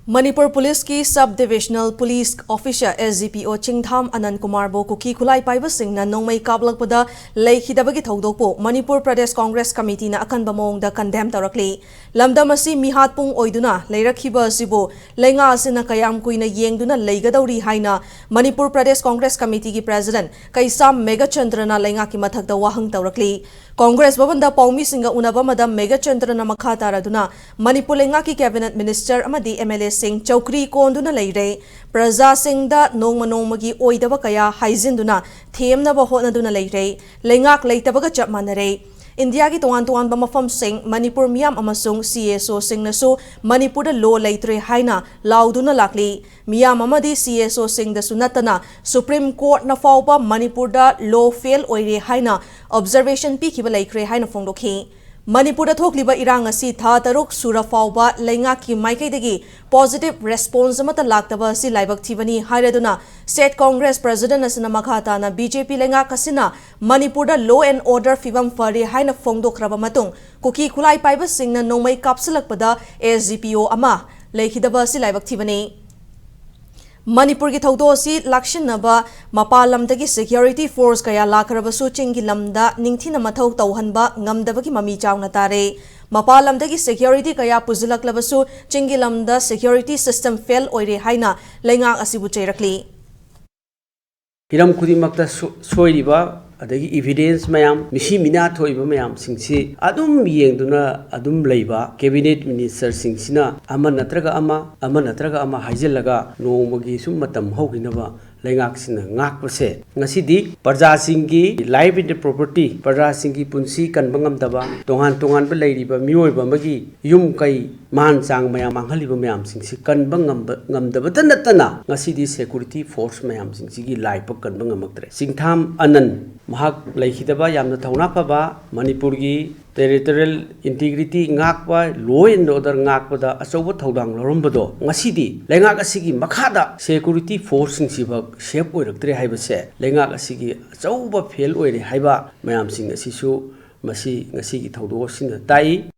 Manipur Police की sub divisional police officer SGPO चिंगथाम Anand Kumar बो cookie खुलाई पाइबा सिंगना नोंमै काबलकपदा लेखिदबगी थौदोकपो मणिपुर प्रदेश कांग्रेस कमिटी ना अकनबा मोंगदा कंडेम तौरकली लमदम असि मिहात पुंग ओइदुना लेरखिबा असिबो लेंगा असिना कयाम कुइना येंगदुना लेगदौरी हाइना मणिपुर प्रदेश कांग्रेस कमिटी की प्रेसिडेंट कैसाम मेघचंद्रना लेंगा की मथकदा वाहंग तौरकली कांग्रेस भवनदा पौमी सिंगा उनबा मदम मेघचंद्रना मखा तारादुना मणिपुर लेंगा की कैबिनेट मिनिस्टर अमदी MLA सिंह चौकरी कोंदुना लेरे प्रजा सिंगदा नोंगमा नोंगमगी ओइदबा कया हाइजिंदुना थेमनबा होटनदुना लेरे लेंगाक लेतबगा चप मानरे इंडिया की तोान तोान मफम सिंह मणिपुर मियाम अमसुंग CSO सिंगनसु मणिपुर लो लेत्रे हाइना लाउदुना लाकली मियाम अमदी CSO सिंगदसु नतना सुप्रीम कोर्ट न फाउबा मणिपुर दा लो फेल ओइरे हाइना ऑब्जर्वेशन पीखिबा लेख्रे हाइना फोंदोखी मणिपुर थोकलिबा इरांग असी था तरुक सुरा फाउबा लेंगा की माइकैदगी पॉजिटिव रेस्पॉन्स अमत लाक्तबा असि लाइबक थिबनी हाइरदुना स्टेट कांग्रेस प्रेसिडेंट असना मखाताना BJP लेंगा कसिना मणिपुर दा लो एंड ऑर्डर फिवम फरे हाइना फोंदोखरबा मतुंग कुकी खुलाई पाइबा सिंगना नोंमै कापसलकपदा SGPO अमा लेखिदबा असि लाइबक थिबनी मणिपुर की थौदोसी लाक्षिनबा मपालमदगी सिक्योरिटी फोर्स कया लाखरबसु चिंगी लमदा निंगथिना मथौ तौहनबा ngamdabagi mami chauna tare मपालमदगी सिक्योरिटी कया पुजलकलबसु चिंगी लमदा सिक्योरिटी सिस्टम फेल ओइरे हाइना लेंगा असिबु चेरकली हिरम खुदिमक्ता सोइरिबा अदगी एविडेंस मयाम मिसी मिना थोइबा मयाम सिंगसी अदुम येंगदुना अदुम लेबा कैबिनेट मिनिस्टर सिंगसिना अमा नत्रगा अमा हाइजलगा नोमगी सुम मतम होगिनबा लेंगाक्सिना ngakpase ngasidi parja singgi life and property parja singgi punsi kanbangam daba tongan ba leiriba miyoiba magi yum kai man chang mayam manghaliba mayam singsi kanbangam ngamdaba tanatana ngasidi security force mayam singsi life kanbangamaktre singtham anand mahak lekhidaba yamna thauna phaba manipur gi territorial integrity ngakpa law and order ngakpada achoba thodang lorombado ngasidi lengak asigi makhada security force singsiba shape oiraktre haibase lengak asigi achoba fail oire haiba mayam sing asisu masi ngasi gi thodo sina tai